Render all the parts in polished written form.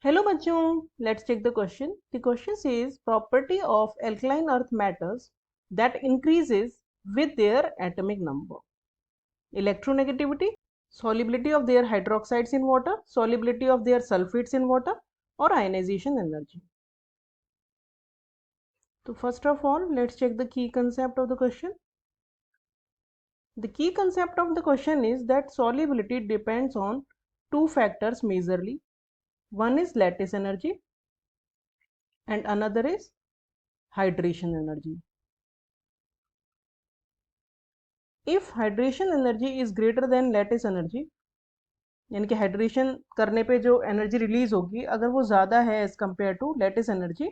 Hello बच्चों, let's check the question. The question says property of alkaline earth metals that increases with their atomic number. Electronegativity, solubility of their hydroxides in water, solubility of their sulfates in water, or ionization energy. So first of all, let's check the key concept of the question. The key concept of the question is that solubility depends on two factors majorly. One is lattice energy and another is hydration energy. If hydration energy is greater than lattice energy, यानी कि hydration करने पे जो energy release होगी अगर वो ज़्यादा है as compare to lattice energy,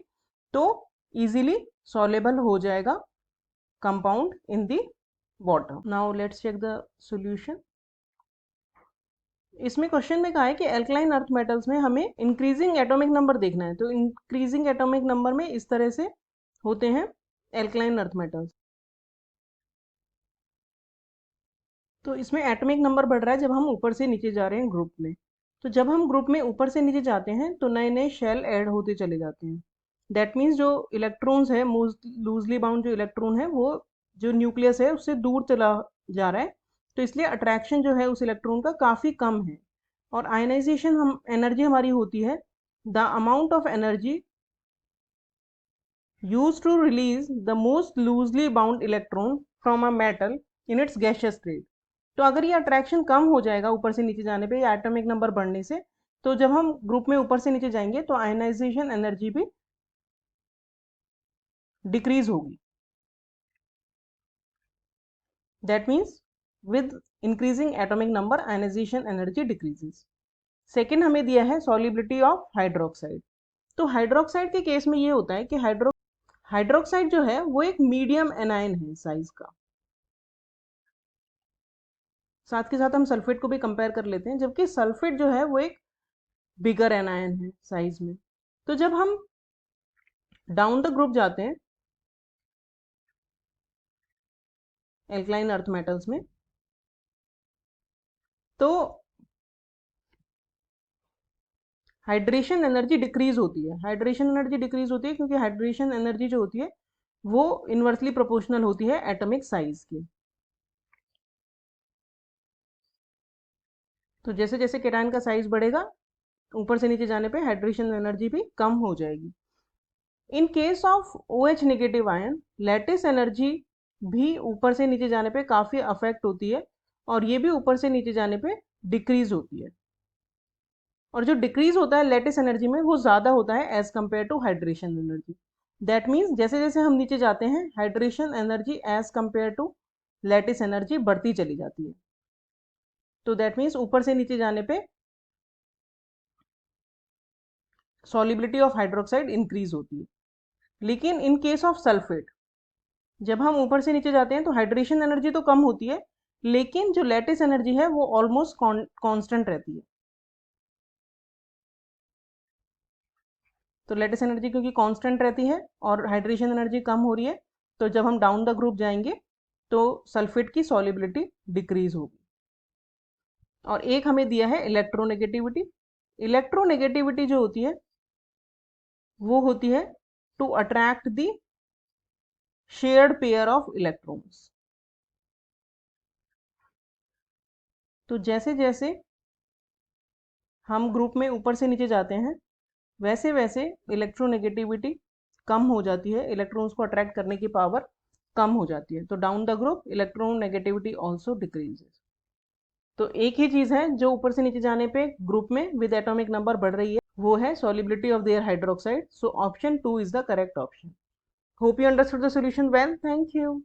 तो इजीली सॉलेबल हो जाएगा compound in the water. Now let's check the solution. इसमें क्वेश्चन में कहा है कि एल्कलाइन अर्थ मेटल्स में हमें इंक्रीजिंग एटॉमिक नंबर देखना है. तो इंक्रीजिंग एटॉमिक नंबर में इस तरह से होते हैं एल्कलाइन अर्थ मेटल्स. तो इसमें एटॉमिक नंबर बढ़ रहा है जब हम ऊपर से नीचे जा रहे हैं ग्रुप में. तो जब हम ग्रुप में ऊपर से नीचे जाते हैं तो नए नए शेल ऐड होते चले जाते हैं. दैट मीन्स जो इलेक्ट्रॉन्स है, मोस्ट लूजली बाउंड जो इलेक्ट्रॉन है वो जो न्यूक्लियस है उससे दूर चला जा रहा है. तो इसलिए अट्रैक्शन जो है उस इलेक्ट्रॉन का काफ़ी कम है. और आयनाइजेशन हम एनर्जी हमारी होती है the amount of energy use to release the most loosely bound electron from a metal in its gaseous state. तो अगर ये अट्रैक्शन कम हो जाएगा ऊपर से नीचे जाने पे या एटॉमिक नंबर बढ़ने से, तो जब हम ग्रुप में ऊपर से नीचे जाएंगे तो आयनाइजेशन एनर्जी भी डिक्रीज होगी. That means with increasing atomic number ionization energy decreases. Second हमें दिया है सॉल्युबिलिटी ऑफ हाइड्रोक्साइड. तो हाइड्रोक्साइड के केस में ये होता है कि हाइड्रोक्साइड जो है वो एक मीडियम एनायन है साइज का. साथ के साथ हम सल्फेट को भी कंपेयर कर लेते हैं, जबकि सल्फेट जो है वो एक बिगर एनायन है साइज में. तो जब हम डाउन द ग्रुप जाते हैं एल्कलाइन अर्थ मेटल्स में, तो हाइड्रेशन एनर्जी डिक्रीज होती है. हाइड्रेशन एनर्जी डिक्रीज होती है क्योंकि हाइड्रेशन एनर्जी जो होती है वो इनवर्सली प्रोपोर्शनल होती है एटॉमिक साइज की. तो जैसे जैसे केटायन का साइज बढ़ेगा ऊपर से नीचे जाने पे हाइड्रेशन एनर्जी भी कम हो जाएगी. In case of OH negative ion lattice energy भी ऊपर से नीचे जाने पे काफ़ी अफेक्ट होती है और ये भी ऊपर से नीचे जाने पे डिक्रीज होती है. और जो डिक्रीज होता है लैटिस एनर्जी में वो ज़्यादा होता है as compare to hydration energy. That means जैसे जैसे हम नीचे जाते हैं hydration energy as compare to lattice energy बढ़ती चली जाती है. तो दैट मीन्स ऊपर से नीचे जाने पे सॉल्युबिलिटी ऑफ हाइड्रोक्साइड इंक्रीज होती है. लेकिन इन केस ऑफ सल्फेट जब हम ऊपर से नीचे जाते हैं तो हाइड्रेशन एनर्जी तो कम होती है लेकिन जो लैटिस एनर्जी है वो ऑलमोस्ट कांस्टेंट रहती है. तो लैटिस एनर्जी क्योंकि कांस्टेंट रहती है और हाइड्रेशन एनर्जी कम हो रही है, तो जब हम डाउन द ग्रुप जाएंगे तो सल्फेट की सॉल्युबिलिटी डिक्रीज होगी. और एक हमें दिया है इलेक्ट्रोनेगेटिविटी. इलेक्ट्रोनेगेटिविटी जो होती है वो होती है to attract the shared pair of electrons. तो जैसे जैसे हम ग्रुप में ऊपर से नीचे जाते हैं वैसे वैसे इलेक्ट्रोनेगेटिविटी कम हो जाती है, इलेक्ट्रॉन्स को अट्रैक्ट करने की पावर कम हो जाती है. तो down the group electronegativity also decreases. तो एक ही चीज़ है जो ऊपर से नीचे जाने पे ग्रुप में विद एटॉमिक नंबर बढ़ रही है, वो है solubility of their hydroxide. So option 2 is the correct option. Hope you understood the solution well. Thank you.